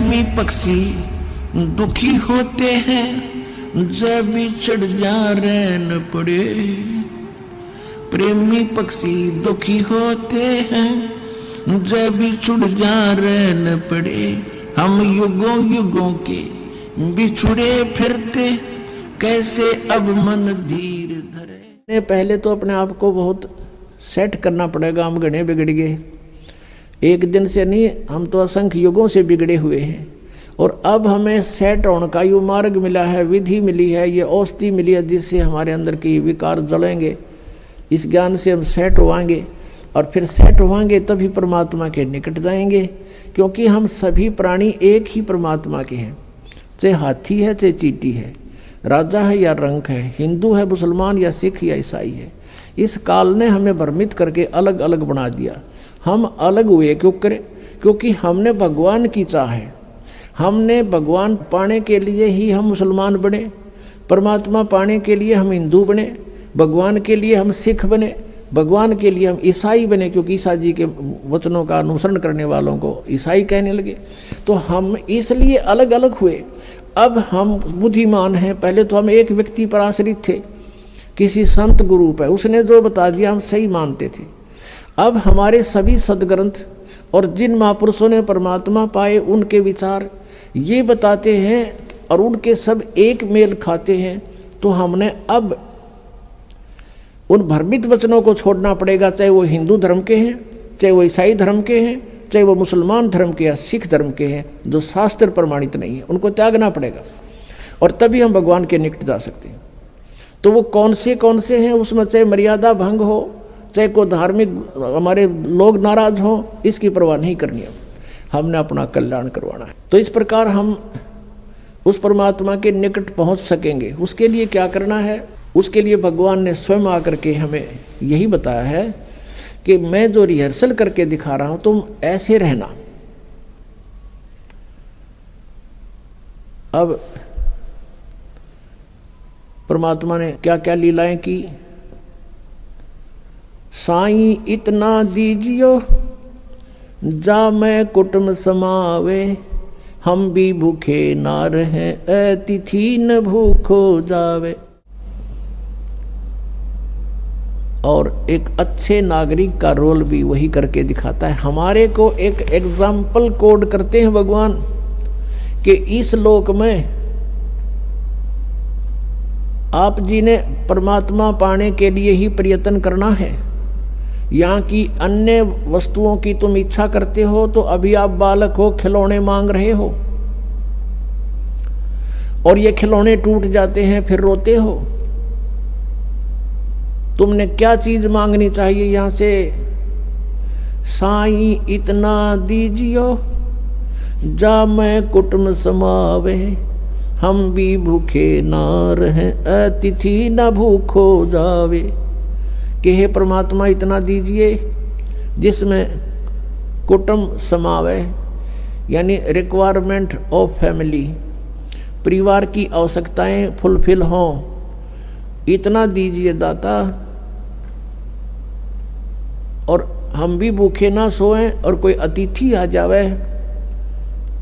प्रेमी पक्षी दुखी होते हैं जब बिछड़ जा रहन पड़े। प्रेमी पक्षी दुखी होते हैं जब बिछड़ जा रहन पड़े। हम युगों युगों के बिछुड़े फिरते कैसे अब मन धीर धरे। पहले तो अपने आप को बहुत सेट करना पड़ेगा। हम घने बिगड़ गए, एक दिन से नहीं, हम तो असंख्य युगों से बिगड़े हुए हैं। और अब हमें सेट होने का ये मार्ग मिला है, विधि मिली है, ये औषधि मिली है जिससे हमारे अंदर के विकार जलेंगे। इस ज्ञान से हम सेट होवांगे और फिर सेट होवांगे तभी परमात्मा के निकट जाएंगे। क्योंकि हम सभी प्राणी एक ही परमात्मा के हैं, चाहे हाथी है चाहे चींटी है, राजा है या रंक है, हिंदू है मुसलमान या सिख या ईसाई है। इस काल ने हमें भ्रमित करके अलग अलग बना दिया। हम अलग हुए क्यों करें? क्योंकि हमने भगवान की चाह है। हमने भगवान पाने के लिए ही हम मुसलमान बने, परमात्मा पाने के लिए हम हिंदू बने, भगवान के लिए हम सिख बने, भगवान के लिए हम ईसाई बने, क्योंकि ईसा जी के वचनों का अनुसरण करने वालों को ईसाई कहने लगे। तो हम इसलिए अलग अलग हुए। अब हम बुद्धिमान हैं। पहले तो हम एक व्यक्ति पर आश्रित थे, किसी संत गुरु पर, उसने जो बता दिया हम सही मानते थे। अब हमारे सभी सदग्रंथ और जिन महापुरुषों ने परमात्मा पाए उनके विचार ये बताते हैं और उनके सब एक मेल खाते हैं। तो हमने अब उन भ्रमित वचनों को छोड़ना पड़ेगा, चाहे वो हिंदू धर्म के हैं, चाहे वो ईसाई धर्म के हैं, चाहे वो मुसलमान धर्म के या सिख धर्म के हैं, जो शास्त्र प्रमाणित नहीं है, उनको त्यागना पड़ेगा। और तभी हम भगवान के निकट जा सकते हैं। तो वो कौन से हैं, उसमें चाहे मर्यादा भंग हो, चाहे कोई धार्मिक हमारे लोग नाराज हो, इसकी परवाह नहीं करनी है। हमने अपना कल्याण करवाना है। तो इस प्रकार हम उस परमात्मा के निकट पहुंच सकेंगे। उसके लिए क्या करना है? उसके लिए भगवान ने स्वयं आकर के हमें यही बताया है कि मैं जो रिहर्सल करके दिखा रहा हूं तुम ऐसे रहना। अब परमात्मा ने क्या क्या लीलाएं की। साईं इतना दीजियो जा मैं कुटुंब समावे, हम भी भूखे ना रहे अतिथि न भूखो जावे। और एक अच्छे नागरिक का रोल भी वही करके दिखाता है। हमारे को एक एग्जाम्पल कोड करते हैं भगवान कि इस लोक में आप जी ने परमात्मा पाने के लिए ही प्रयत्न करना है। यहाँ की अन्य वस्तुओं की तुम इच्छा करते हो तो अभी आप बालक हो, खिलौने मांग रहे हो और ये खिलौने टूट जाते हैं, फिर रोते हो। तुमने क्या चीज मांगनी चाहिए यहाँ से? साईं इतना दीजियो जा मैं कुटुंब समावे, हम भी भूखे ना रहे अतिथि न भूखो जावे। कि हे परमात्मा इतना दीजिए जिसमें कुटुंब समावे, यानी रिक्वायरमेंट ऑफ फैमिली, परिवार की आवश्यकताएं फुलफिल हों। इतना दीजिए दाता, और हम भी भूखे ना सोएं और कोई अतिथि आ जावे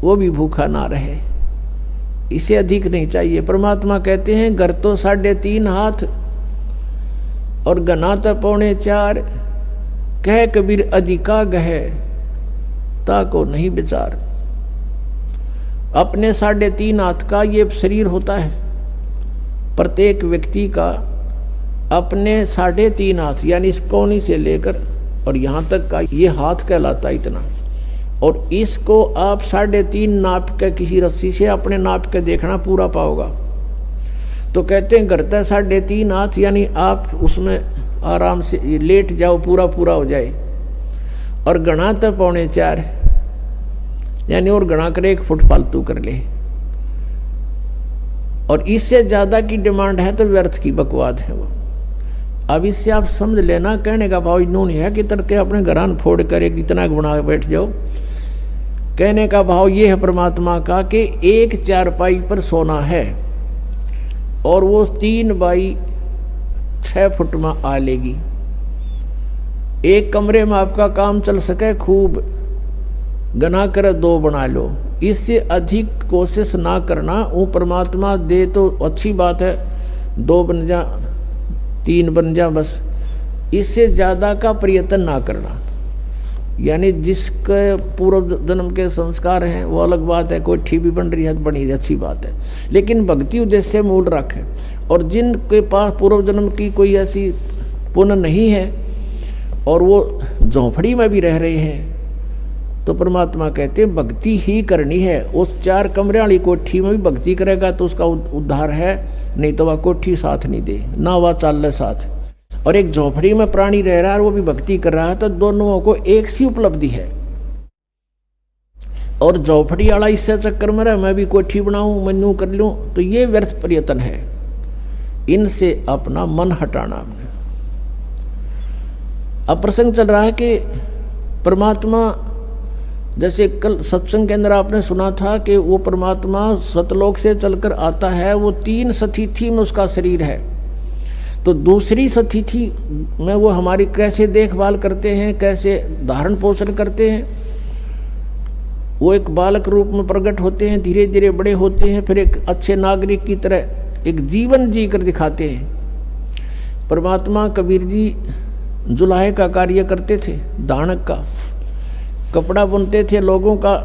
वो भी भूखा ना रहे। इसे अधिक नहीं चाहिए। परमात्मा कहते हैं घर तो 3.5 हाथ और गना तो 4.25, कह कबीर अधिका गहे ताको नहीं विचार। अपने 3.5 हाथ का ये शरीर होता है, प्रत्येक व्यक्ति का अपने 3.5 हाथ, यानी इस कोनी से लेकर और यहाँ तक का ये हाथ कहलाता है इतना। और इसको आप 3.5 नाप के किसी रस्सी से अपने नाप के देखना, पूरा पाओगा। तो कहते हैं करता है 3.5 हाथ, यानी आप उसमें आराम से लेट जाओ, पूरा पूरा हो जाए। और गणा तो 4.25, यानी और गणा कर 1 फुट फालतू कर ले। और इससे ज़्यादा की डिमांड है तो व्यर्थ की बकवाद है वो। अब इससे आप समझ लेना, कहने का भाव इन्होंने है कि तड़के अपने घरान फोड़ कर एक इतना बना बैठ जाओ। कहने का भाव ये है परमात्मा का कि 1 चारपाई पर सोना है और वो 3 बाई 6 फुट में आ लेगी। एक कमरे में आपका काम चल सके खूब, गना कर 2 बना लो, इससे अधिक कोशिश ना करना। वो परमात्मा दे तो अच्छी बात है, 2 बन जा, 3 बन जा, बस इससे ज़्यादा का प्रयत्न ना करना। यानी जिसके पूर्व जन्म के संस्कार हैं वो अलग बात है, कोई ठीक भी बन रही है तो बनी अच्छी बात है, लेकिन भक्ति उद्देश्य मूल रखें। और जिनके पास पूर्व जन्म की कोई ऐसी पुण्य नहीं है और वो झोंपड़ी में भी रह रहे हैं, तो परमात्मा कहते हैं भक्ति ही करनी है। उस 4 कमरे वाली कोठी में भी भक्ति करेगा तो उसका उद्धार है, नहीं तो वह कोठी साथ नहीं दे, ना वह चाल साथ। और एक झोपड़ी में प्राणी रह रहा है और वो भी भक्ति कर रहा है, तो दोनों को एक सी उपलब्धि है। और झोपड़ी वाला इससे चक्कर में रहा मैं भी कोठी बनाऊं, मैं यूं कर लूं, तो ये व्यर्थ प्रयत्न है। इनसे अपना मन हटाना। अब प्रसंग चल रहा है कि परमात्मा, जैसे कल सत्संग के अंदर आपने सुना था कि वो परमात्मा सतलोक से चलकर आता है, वो 3 सतिथि में उसका शरीर है। तो दूसरी सतिथि में वो हमारी कैसे देखभाल करते हैं, कैसे धारण पोषण करते हैं। वो एक बालक रूप में प्रकट होते हैं, धीरे धीरे बड़े होते हैं, फिर एक अच्छे नागरिक की तरह एक जीवन जी कर दिखाते हैं। परमात्मा कबीर जी जुलाहे का कार्य करते थे, दानक का कपड़ा बुनते थे, लोगों का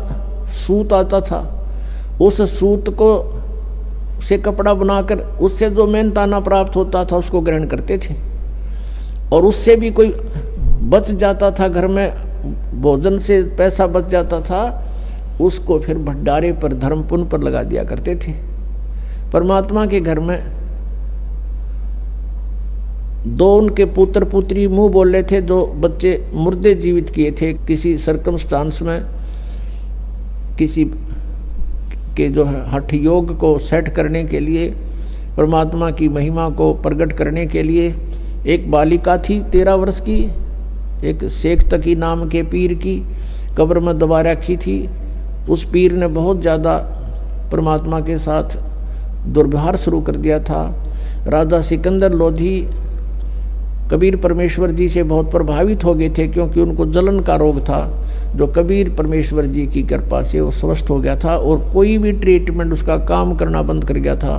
सूत आता था, उस सूत को से कपड़ा बनाकर उससे जो मेहनताना प्राप्त होता था उसको ग्रहण करते थे। और उससे भी कोई बच जाता था, घर में भोजन से पैसा बच जाता था, उसको फिर भंडारे पर, धर्म पुण्य पर लगा दिया करते थे। परमात्मा के घर में 2 उनके पुत्र पुत्री मुंह बोल रहे थे, जो बच्चे मुर्दे जीवित किए थे किसी सर्कमस्टांस में, किसी के जो है हठ योग को सेट करने के लिए, परमात्मा की महिमा को प्रकट करने के लिए। एक बालिका थी 13 वर्ष की, एक शेख तकी नाम के पीर की कब्र में दबा रखी थी। उस पीर ने बहुत ज़्यादा परमात्मा के साथ दुर्व्यवहार शुरू कर दिया था। राजा सिकंदर लोधी कबीर परमेश्वर जी से बहुत प्रभावित हो गए थे, क्योंकि उनको जलन का रोग था, जो कबीर परमेश्वर जी की कृपा से वो स्वस्थ हो गया था। और कोई भी ट्रीटमेंट उसका काम करना बंद कर गया था।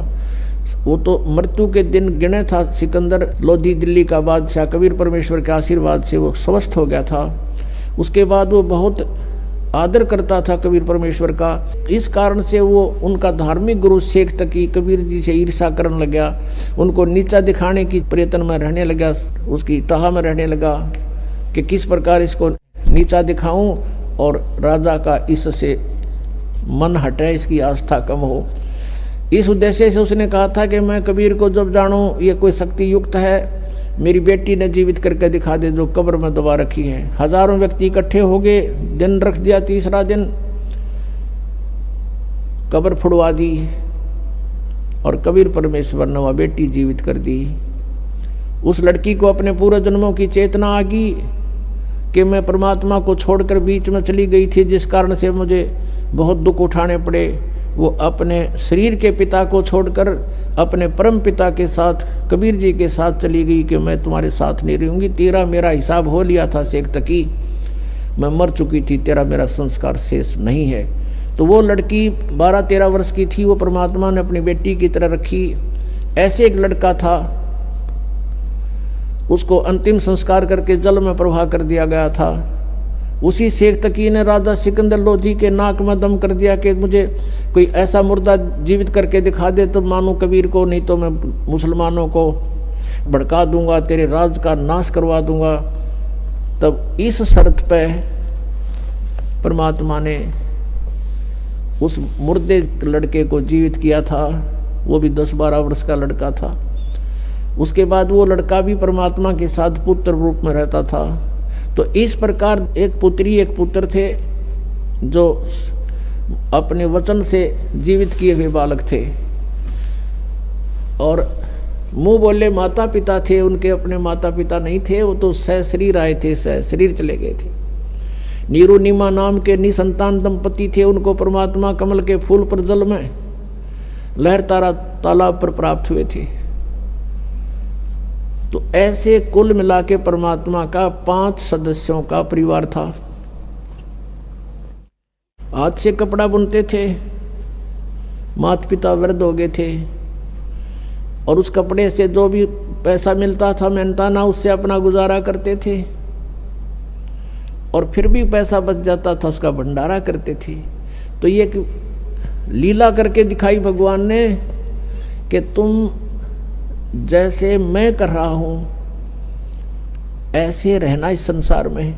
वो तो मृत्यु के दिन गिने था। सिकंदर लोधी दिल्ली का बादशाह कबीर परमेश्वर के आशीर्वाद से वो स्वस्थ हो गया था। उसके बाद वो बहुत आदर करता था कबीर परमेश्वर का। इस कारण से वो उनका धार्मिक गुरु शेख तकी कबीर जी से ईर्ष्या करने लगा, उनको नीचा दिखाने की प्रयत्न में रहने लगा, उसकी टाह में रहने लगा कि किस प्रकार इसको नीचा दिखाऊं और राजा का इससे मन हटे, इसकी आस्था कम हो। इस उद्देश्य से उसने कहा था कि मैं कबीर को जब जानूं ये कोई शक्ति युक्त है, मेरी बेटी ने जीवित करके दिखा दे जो कब्र में दबा रखी है। हजारों व्यक्ति इकट्ठे हो गए, दिन रख दिया, तीसरा दिन कब्र फुड़वा दी और कबीर परमेश्वर ने वह बेटी जीवित कर दी। उस लड़की को अपने पूर्व जन्मों की चेतना आ गई कि मैं परमात्मा को छोड़कर बीच में चली गई थी, जिस कारण से मुझे बहुत दुख उठाने पड़े। वो अपने शरीर के पिता को छोड़कर अपने परम पिता के साथ कबीर जी के साथ चली गई कि मैं तुम्हारे साथ नहीं रहूँगी, तेरा मेरा हिसाब हो लिया था शेख तकी, मैं मर चुकी थी, तेरा मेरा संस्कार शेष नहीं है। तो वो लड़की 12-13 वर्ष की थी, वो परमात्मा ने अपनी बेटी की तरह रखी। ऐसे एक लड़का था, उसको अंतिम संस्कार करके जल में प्रवाह कर दिया गया था। उसी शेख तकी ने राजा सिकंदर लोधी के नाक में दम कर दिया कि मुझे कोई ऐसा मुर्दा जीवित करके दिखा दे तो मानूं कबीर को, नहीं तो मैं मुसलमानों को भड़का दूंगा, तेरे राज का नाश करवा दूंगा। तब इस शर्त पे परमात्मा ने उस मुर्दे लड़के को जीवित किया था। वो भी 10-12 वर्ष का लड़का था। उसके बाद वो लड़का भी परमात्मा के साथ पुत्र रूप में रहता था। तो इस प्रकार एक पुत्री एक पुत्र थे जो अपने वचन से जीवित किए हुए बालक थे, और मुंह बोले माता पिता थे, उनके अपने माता पिता नहीं थे, वो तो सहशरीर आए थे, सहशरीर चले गए थे। नीरू नीमा नाम के निसंतान दंपति थे, उनको परमात्मा कमल के फूल पर जल में लहर तारा तालाब पर प्राप्त हुए थे। तो ऐसे कुल मिला के परमात्मा का 5 सदस्यों का परिवार था। हाथ से कपड़ा बुनते थे, माता पिता वृद्ध हो गए थे, और उस कपड़े से जो भी पैसा मिलता था मेहनताना उससे अपना गुजारा करते थे, और फिर भी पैसा बच जाता था उसका भंडारा करते थे। तो ये लीला करके दिखाई भगवान ने कि तुम जैसे मैं कर रहा हूं ऐसे रहना इस संसार में,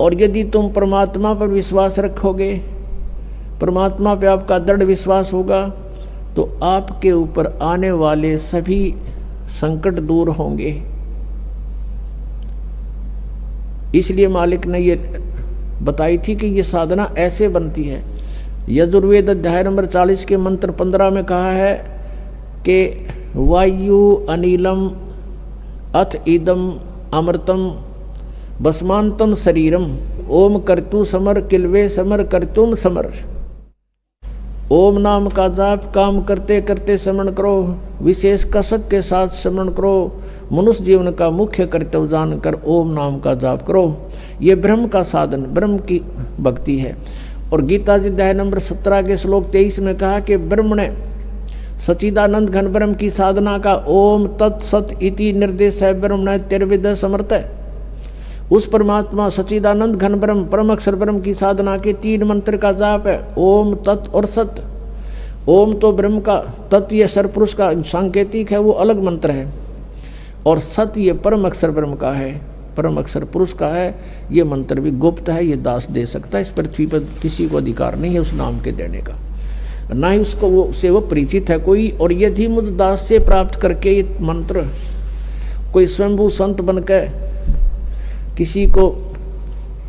और यदि तुम परमात्मा पर विश्वास रखोगे, परमात्मा पे आपका दृढ़ विश्वास होगा, तो आपके ऊपर आने वाले सभी संकट दूर होंगे। इसलिए मालिक ने ये बताई थी कि ये साधना ऐसे बनती है। यजुर्वेद अध्याय नंबर 40 के मंत्र 15 में कहा है कि वायु अनिलम अथ इदम अमृतम भस्मांतम शरीरम ओम कर्तु समर किल्वे समर कर्तुम समर। ओम नाम का जाप काम करते करते स्मरण करो, विशेष कसक के साथ स्मरण करो, मनुष्य जीवन का मुख्य कर्तव्य जानकर ओम नाम का जाप करो। ये ब्रह्म का साधन, ब्रह्म की भक्ति है। और गीता जी अध्याय नंबर 17 के श्लोक 23 में कहा कि ब्रह्म ने सच्चिदानंद घन ब्रह्म की साधना का ओम तत्सत इति निर्देश है ब्रह्म ने तिर्विद समर्थ है। उस परमात्मा सच्चिदानंद घन ब्रह्म परम अक्षर ब्रह्म की साधना के 3 मंत्र का जाप है, ओम तत् और सत। ओम तो ब्रह्म का, तत् ये सरपुरुष का सांकेतिक है, वो अलग मंत्र है, और सत ये परम अक्षर ब्रह्म का है, परम अक्षर पुरुष का है। ये मंत्र भी गुप्त है, ये दास दे सकता है। इस पृथ्वी पर किसी को अधिकार नहीं है उस नाम के देने का, ना ही उसको वो से वो परिचित है कोई। और यदि मुझ दास से प्राप्त करके ये मंत्र कोई स्वयंभू संत बनकर किसी को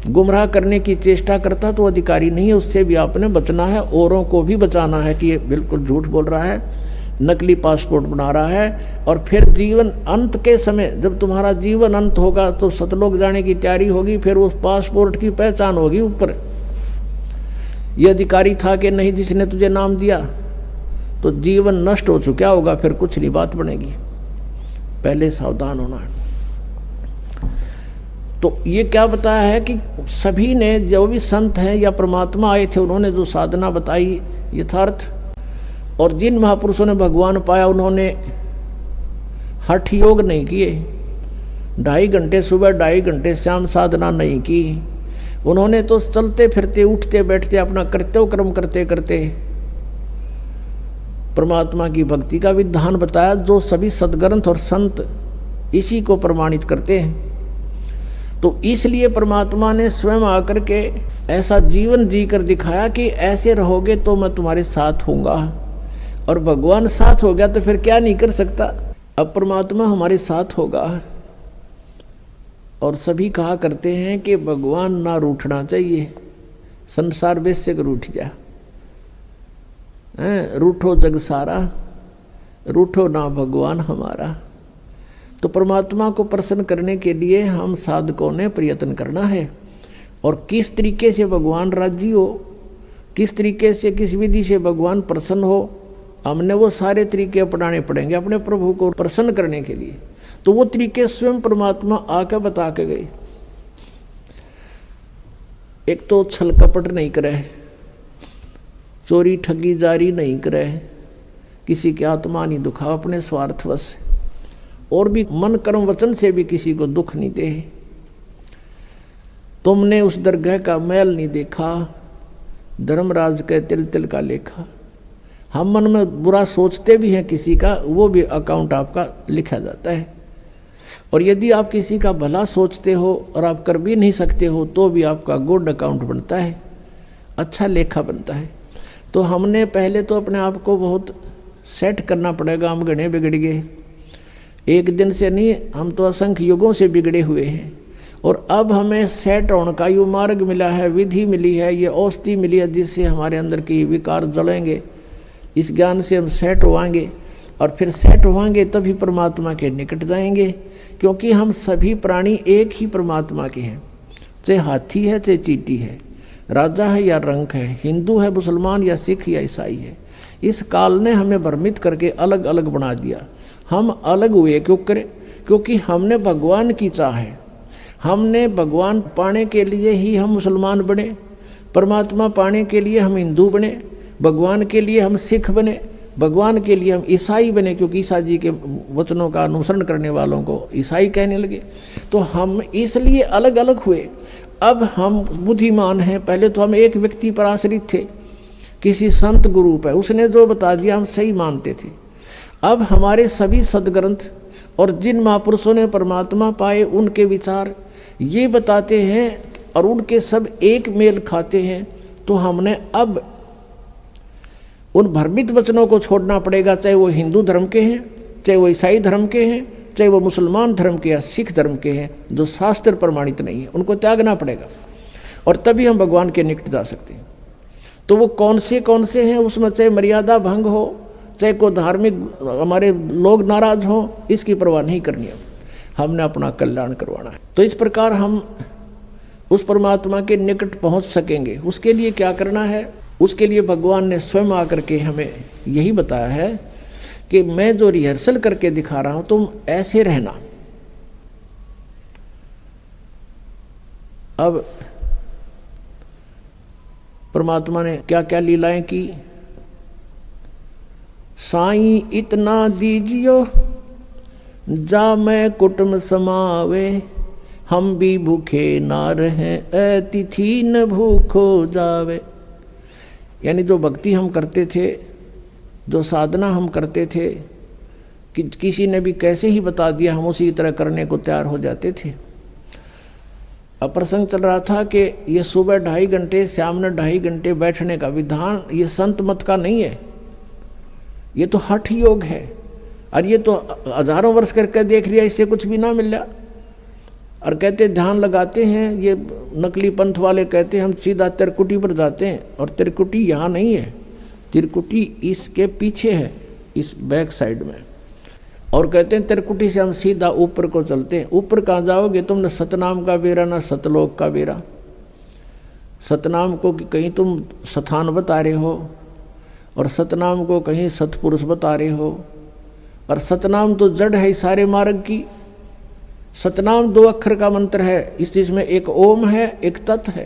गुमराह करने की चेष्टा करता तो अधिकारी नहीं है, उससे भी आपने बचना है। औरों को भी बचाना है कि ये बिल्कुल झूठ बोल रहा है, नकली पासपोर्ट बना रहा है। और फिर जीवन अंत के समय जब तुम्हारा जीवन अंत होगा तो सतलोक जाने की तैयारी होगी, फिर उस पासपोर्ट की पहचान होगी ऊपर ये अधिकारी था कि नहीं जिसने तुझे नाम दिया। तो जीवन नष्ट हो चुका होगा, फिर कुछ नहीं बात बनेगी। पहले सावधान होना है। तो ये क्या बताया है कि सभी ने, जो भी संत हैं या परमात्मा आए थे, उन्होंने जो साधना बताई यथार्थ, और जिन महापुरुषों ने भगवान पाया उन्होंने हठ योग नहीं किए, 2.5 घंटे सुबह 2.5 घंटे शाम साधना नहीं की। उन्होंने तो चलते फिरते उठते बैठते अपना कर्तव्य कर्म करते करते परमात्मा की भक्ति का विधान बताया, जो सभी सद्ग्रंथ और संत इसी को प्रमाणित करते हैं। तो इसलिए परमात्मा ने स्वयं आकर के ऐसा जीवन जी कर दिखाया कि ऐसे रहोगे तो मैं तुम्हारे साथ होऊंगा। और भगवान साथ हो गया तो फिर क्या नहीं कर सकता। अब परमात्मा हमारे साथ होगा। और सभी कहा करते हैं कि भगवान ना रूठना चाहिए, संसार वैसे कर रूठ जा, रूठो जग सारा, रूठो ना भगवान हमारा। तो परमात्मा को प्रसन्न करने के लिए हम साधकों ने प्रयत्न करना है। और किस तरीके से भगवान राजी हो, किस तरीके से किस विधि से भगवान प्रसन्न हो, हमने वो सारे तरीके अपनाने पड़ेंगे अपने प्रभु को प्रसन्न करने के लिए। तो वो तरीके स्वयं परमात्मा आकर बता के गए। एक तो छल कपट नहीं करे, चोरी ठगी जारी नहीं करे, किसी की आत्मा नहीं दुखा अपने स्वार्थवश, और भी मन कर्म वचन से भी किसी को दुख नहीं दे। तुमने उस दरगाह का मैल नहीं देखा, धर्मराज के तिल तिल का लेखा। हम मन में बुरा सोचते भी हैं किसी का, वो भी अकाउंट आपका लिखा जाता है। और यदि आप किसी का भला सोचते हो और आप कर भी नहीं सकते हो तो भी आपका गुड अकाउंट बनता है, अच्छा लेखा बनता है। तो हमने पहले तो अपने आप को बहुत सेट करना पड़ेगा। हम घने बिगड़ गए, एक दिन से नहीं, हम तो असंख्य युगों से बिगड़े हुए हैं। और अब हमें सेट होने का ये मार्ग मिला है, विधि मिली है, ये औषधि मिली है जिससे हमारे अंदर के विकार जलेंगे। इस ज्ञान से हम सेट होवाएंगे, और फिर सेट होवाएंगे तभी परमात्मा के निकट जाएंगे। क्योंकि हम सभी प्राणी एक ही परमात्मा के हैं, चाहे हाथी है चाहे चींटी है, राजा है या रंक है, हिंदू है मुसलमान या सिख या ईसाई है। इस काल ने हमें भ्रमित करके अलग अलग बना दिया। हम अलग हुए क्यों करें? क्योंकि हमने भगवान की चाह है, हमने भगवान पाने के लिए ही हम मुसलमान बने, परमात्मा पाने के लिए हम हिंदू बने, भगवान के लिए हम सिख बने, भगवान के लिए हम ईसाई बने, क्योंकि ईसा जी के वचनों का अनुसरण करने वालों को ईसाई कहने लगे। तो हम इसलिए अलग अलग हुए। अब हम बुद्धिमान हैं। पहले तो हम एक व्यक्ति पर आश्रित थे, किसी संत गुरु पर, उसने जो बता दिया हम सही मानते थे। अब हमारे सभी सदग्रंथ और जिन महापुरुषों ने परमात्मा पाए उनके विचार ये बताते हैं और उनके सब एक मेल खाते हैं। तो हमने अब उन भ्रमित वचनों को छोड़ना पड़ेगा, चाहे वो हिंदू धर्म के हैं, चाहे वो ईसाई धर्म के हैं, चाहे वो मुसलमान धर्म के या सिख धर्म के हैं, जो शास्त्र प्रमाणित नहीं है, उनको त्यागना पड़ेगा और तभी हम भगवान के निकट जा सकते हैं। तो वो कौन से हैं, उसमें चाहे मर्यादा भंग हो, चाहे कोई धार्मिक हमारे लोग नाराज हों, इसकी परवाह नहीं करनी है। हमने अपना कल्याण करवाना है। तो इस प्रकार हम उस परमात्मा के निकट पहुंच सकेंगे। उसके लिए क्या करना है? उसके लिए भगवान ने स्वयं आकर के हमें यही बताया है कि मैं जो रिहर्सल करके दिखा रहा हूं तुम ऐसे रहना। अब परमात्मा ने क्या क्या लीलाएं की। साईं इतना दीजियो जा मैं कुटुंब समावे, हम भी भूखे ना रहें अतिथि न भूखो जावे। यानी जो भक्ति हम करते थे, जो साधना हम करते थे, कि किसी ने भी कैसे ही बता दिया हम उसी तरह करने को तैयार हो जाते थे। अब प्रसंग चल रहा था कि ये सुबह 2.5 घंटे, शाम में 2.5 घंटे बैठने का विधान ये संत मत का नहीं है, ये तो हठ योग है। और ये तो हजारों वर्ष करके देख लिया, इससे कुछ भी ना मिल रहा। और कहते ध्यान लगाते हैं, ये नकली पंथ वाले कहते हैं हम सीधा त्रिकुटी पर जाते हैं, और त्रिकुटी यहाँ नहीं है, त्रिकुटी इसके पीछे है, इस बैक साइड में। और कहते हैं त्रिकुटी से हम सीधा ऊपर को चलते हैं। ऊपर कहाँ जाओगे? तुमने सतनाम का बेरा ना सतलोक का बेरा। सतनाम को कहीं तुम स्थान बता रहे हो और सतनाम को कहीं सतपुरुष बता रहे हो। और सतनाम तो जड़ है सारे मार्ग की। सतनाम 2 अक्षर का मंत्र है, इस चीज में एक ओम है, एक तत् है।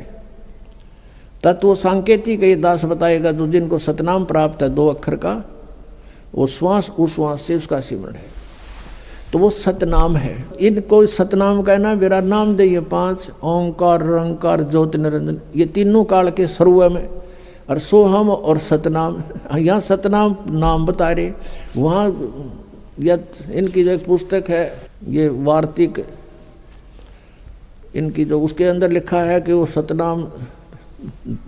तत् वो सांकेतिक ये दास बताएगा, जो जिनको सतनाम प्राप्त है 2 अक्षर का, वो श्वास उस श्वास से उसका सिमरण है, तो वो सतनाम है। इनको सतनाम कहना मेरा नाम दे। ये 5 ओंकार रंकार ज्योति निरंजन, ये तीनों काल के सर्व में। और सोहम और सतनाम, यहाँ सतनाम नाम बता रहे, वहाँ या इनकी जो एक पुस्तक है ये वार्तिक, इनकी जो उसके अंदर लिखा है कि वो सतनाम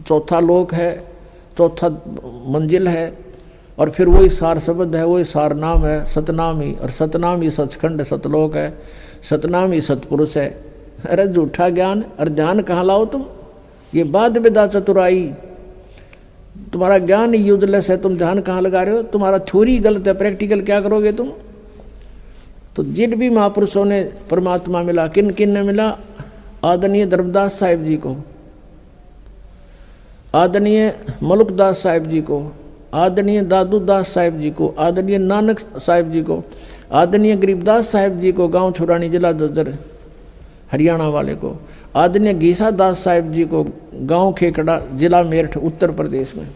4था लोक है, 4था मंजिल है, और फिर वही सार शब्द है, वही सार नाम है सतनाम ही। और सतनाम ही सचखंड सतलोक है, सतनाम ही सतपुरुष है। अरे झूठा ज्ञान और ध्यान कहाँ लाओ तुम? ये बाद विदा चतुराई, तुम्हारा ज्ञान यूजलेस है, तुम ध्यान कहाँ लगा रहे हो? तुम्हारा थ्योरी गलत है, प्रैक्टिकल क्या करोगे तुम? तो जिन भी महापुरुषों ने परमात्मा मिला, किन किन ने मिला? आदरणीय धर्मदास साहिब जी को, आदरणीय मलुकदास साहिब जी को, आदरणीय दादू दास साहिब जी को, आदरणीय नानक साहिब जी को, आदरणीय गरीबदास साहिब जी को, गांव छुरानी जिला ददर हरियाणा वाले को, आदरणीय गीसा दास साहिब जी को, गांव खेकड़ा जिला मेरठ उत्तर प्रदेश में।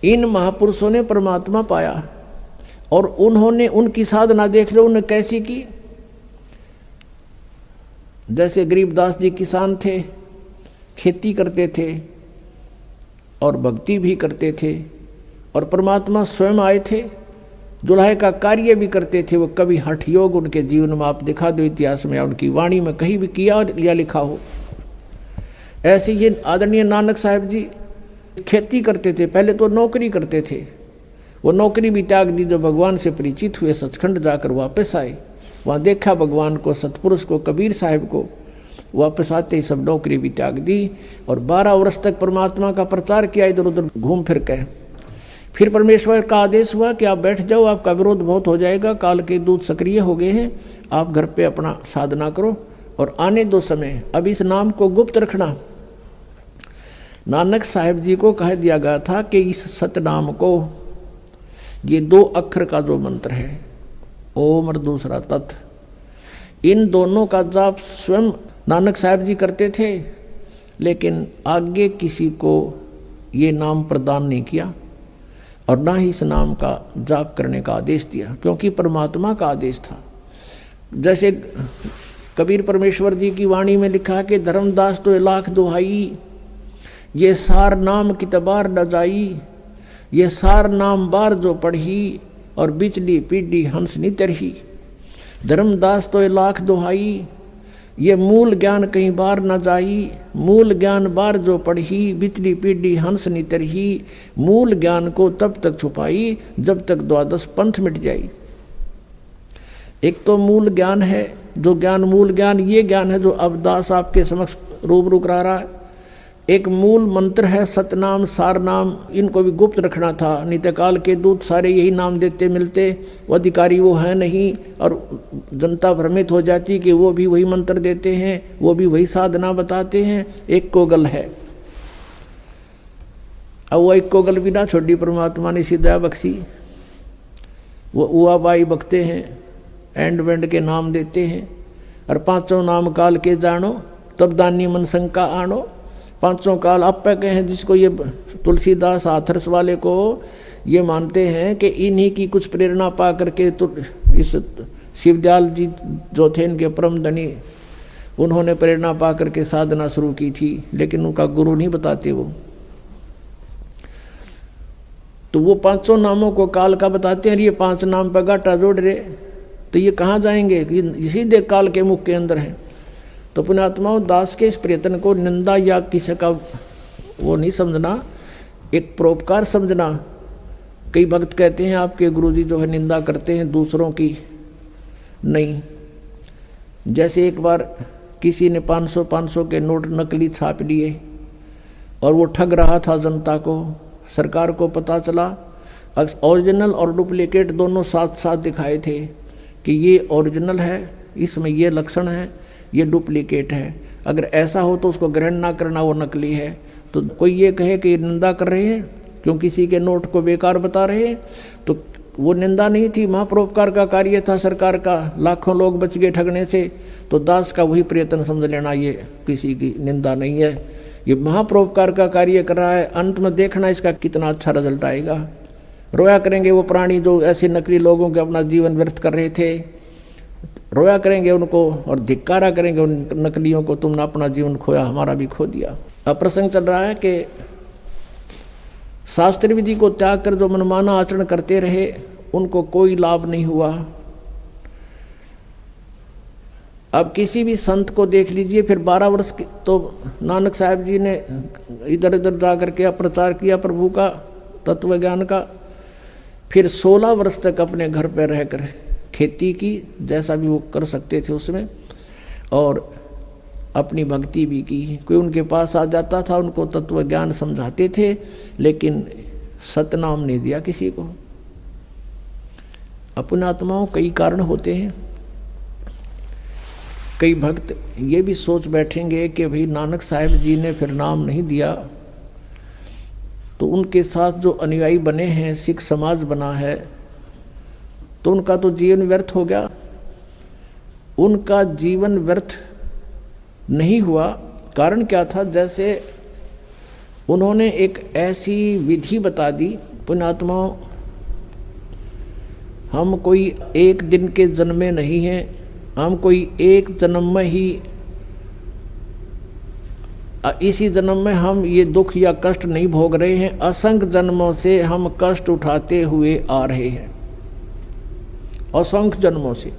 इन महापुरुषों ने परमात्मा पाया और उन्होंने उनकी साधना देख लो उन्होंने कैसी की। जैसे गरीबदास जी किसान थे, खेती करते थे और भक्ति भी करते थे, और परमात्मा स्वयं आए थे, जुलाहे का कार्य भी करते थे। वो कभी हठ योग उनके जीवन में आप दिखा दो इतिहास में या उनकी वाणी में कहीं भी किया या लिखा हो। ऐसे ही आदरणीय नानक साहिब जी खेती करते थे, पहले तो नौकरी करते थे, वो नौकरी भी त्याग दी। जो भगवान से परिचित हुए, सचखंड जाकर वापस आए, वहाँ देखा भगवान को, सतपुरुष को, कबीर साहिब को, वापस आते ही सब नौकरी भी त्याग दी और 12 वर्ष तक परमात्मा का प्रचार किया इधर उधर घूम फिर के। फिर परमेश्वर का आदेश हुआ कि आप बैठ जाओ, आपका विरोध बहुत हो जाएगा, काल के दूत सक्रिय हो गए हैं, आप घर पे अपना साधना करो और आने दो समय। अब इस नाम को गुप्त रखना। नानक साहिब जी को कह दिया गया था कि इस सतनाम को, ये 2 अक्षर का जो मंत्र है, ओम और दूसरा तत्, इन दोनों का जाप स्वयं नानक साहिब जी करते थे, लेकिन आगे किसी को ये नाम प्रदान नहीं किया और ना ही इस नाम का जाप करने का आदेश दिया, क्योंकि परमात्मा का आदेश था। जैसे कबीर परमेश्वर जी की वाणी में लिखा कि धर्मदास तो लाख दुहाई, ये सार नाम कितबार न जाई, ये सार नाम बार जो पढ़ी, और बिचली पीढ़ी हंस नी तरही। धर्मदास तो लाख दुहाई, ये मूल ज्ञान कहीं बार न जाई, मूल ज्ञान बार जो पढ़ी, बिचली पीढ़ी हंस नी तरही। मूल ज्ञान को तब तक छुपाई जब तक द्वादश पंथ मिट जाई। एक तो मूल ज्ञान है, जो ज्ञान मूल ज्ञान ये ज्ञान है जो अब दास आपके समक्ष रूबरू करा रहा है। एक मूल मंत्र है सतनाम सार नाम, इनको भी गुप्त रखना था। नित्यकाल के दूत सारे यही नाम देते मिलते, वो अधिकारी वो है नहीं, और जनता भ्रमित हो जाती कि वो भी वही मंत्र देते हैं, वो भी वही साधना बताते हैं। एक कोगल है, अब वो एक कोगल भी ना छोड़ी, परमात्मा ने सीधा बख्शी। वो उआ बाई बकते हैं, एंड वेंड के नाम देते हैं, और पांचों नाम काल के जानो, तब दानी मन शंका आनो। पांचों काल आप पे हैं, जिसको ये तुलसीदास हाथरस वाले को ये मानते हैं कि इन्हीं की कुछ प्रेरणा पा करके तो इस शिवदयाल जी जो थे इनके परम धनी, उन्होंने प्रेरणा पा करके साधना शुरू की थी, लेकिन उनका गुरु नहीं बताते वो। तो वो पांचों नामों को काल का बताते हैं, ये 5 नाम पर गाटा जोड़ रहे, तो ये कहाँ जाएंगे? ये सीधे काल के मुख के अंदर हैं। तो पुण्यात्माओं, दास के इस प्रयत्न को निंदा या किसी का वो नहीं समझना, एक परोपकार समझना। कई भक्त कहते हैं आपके गुरुजी जो है निंदा करते हैं दूसरों की, नहीं। जैसे एक बार किसी ने 500 के नोट नकली छाप लिए और वो ठग रहा था जनता को। सरकार को पता चला, ओरिजिनल और डुप्लीकेट दोनों साथ साथ दिखाए थे कि ये ओरिजिनल है, इसमें ये लक्षण है, ये डुप्लीकेट है। अगर ऐसा हो तो उसको ग्रहण ना करना, वो नकली है। तो कोई ये कहे कि निंदा कर रहे हैं क्यों किसी के नोट को बेकार बता रहे हैं, तो वो निंदा नहीं थी, महापरोपकार का कार्य था सरकार का। लाखों लोग बच गए ठगने से, तो दास का वही प्रयत्न समझ लेना, ये किसी की निंदा नहीं है, ये महापरोपकार का कार्य कर रहा है। अंत में देखना इसका कितना अच्छा रिजल्ट आएगा। रोया करेंगे वो प्राणी जो ऐसे नकली लोगों के अपना जीवन व्यर्थ कर रहे थे, रोया करेंगे उनको और धिक्कारा करेंगे उन नकलियों को, तुमने अपना जीवन खोया, हमारा भी खो दिया। अब प्रसंग चल रहा है कि शास्त्र विधि को त्याग कर जो मनमाना आचरण करते रहे, उनको कोई लाभ नहीं हुआ। अब किसी भी संत को देख लीजिए, फिर 12 वर्ष तो नानक साहब जी ने इधर उधर जा करके प्रचार किया प्रभु का तत्व ज्ञान का। फिर 16 वर्ष तक अपने घर पर रहकर खेती की, जैसा भी वो कर सकते थे उसमें, और अपनी भक्ति भी की। कोई उनके पास आ जाता था, उनको तत्व ज्ञान समझाते थे, लेकिन सतनाम नहीं दिया किसी को। अपने आत्माओं कई कारण होते हैं। कई भक्त ये भी सोच बैठेंगे कि भाई नानक साहब जी ने फिर नाम नहीं दिया, तो उनके साथ जो अनुयायी बने हैं, सिख समाज बना है, तो उनका तो जीवन व्यर्थ हो गया। उनका जीवन व्यर्थ नहीं हुआ। कारण क्या था? जैसे उन्होंने एक ऐसी विधि बता दी, पुण्यात्माओं, हम कोई एक दिन के जन्मे नहीं हैं, हम कोई एक जन्म में ही, इसी जन्म में हम ये दुख या कष्ट नहीं भोग रहे हैं, असंख्य जन्मों से हम कष्ट उठाते हुए आ रहे हैं, असंख्य जन्मों से।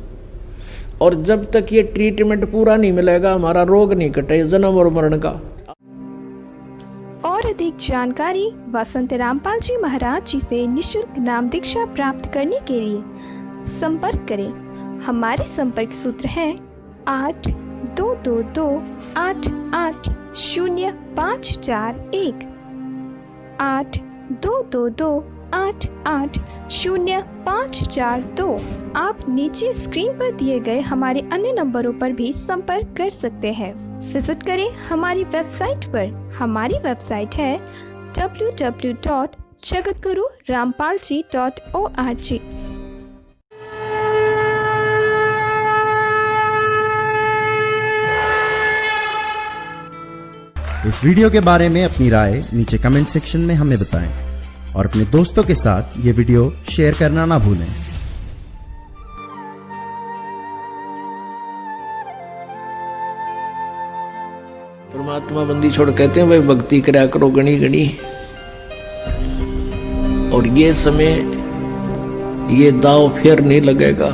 और जब तक ये ट्रीटमेंट पूरा नहीं मिलेगा, हमारा रोग नहीं कटे जन्म और मरण का। और अधिक जानकारी वसंत रामपाल जी महाराज जी से निःशुल्क नाम दीक्षा प्राप्त करने के लिए संपर्क करें। हमारे संपर्क सूत्र है 8222880541 8222880542। आप नीचे स्क्रीन पर दिए गए हमारे अन्य नंबरों पर भी संपर्क कर सकते हैं। विजिट करें हमारी वेबसाइट पर। हमारी वेबसाइट है www.jagatgururampalji.org। इस वीडियो के बारे में अपनी राय नीचे कमेंट सेक्शन में हमें बताएं और अपने दोस्तों के साथ ये वीडियो शेयर करना ना भूलें। परमात्मा बंदी छोड़ कहते हैं भाई भक्ति करा करो गणी गणी। और ये समय ये दाव फिर नहीं लगेगा।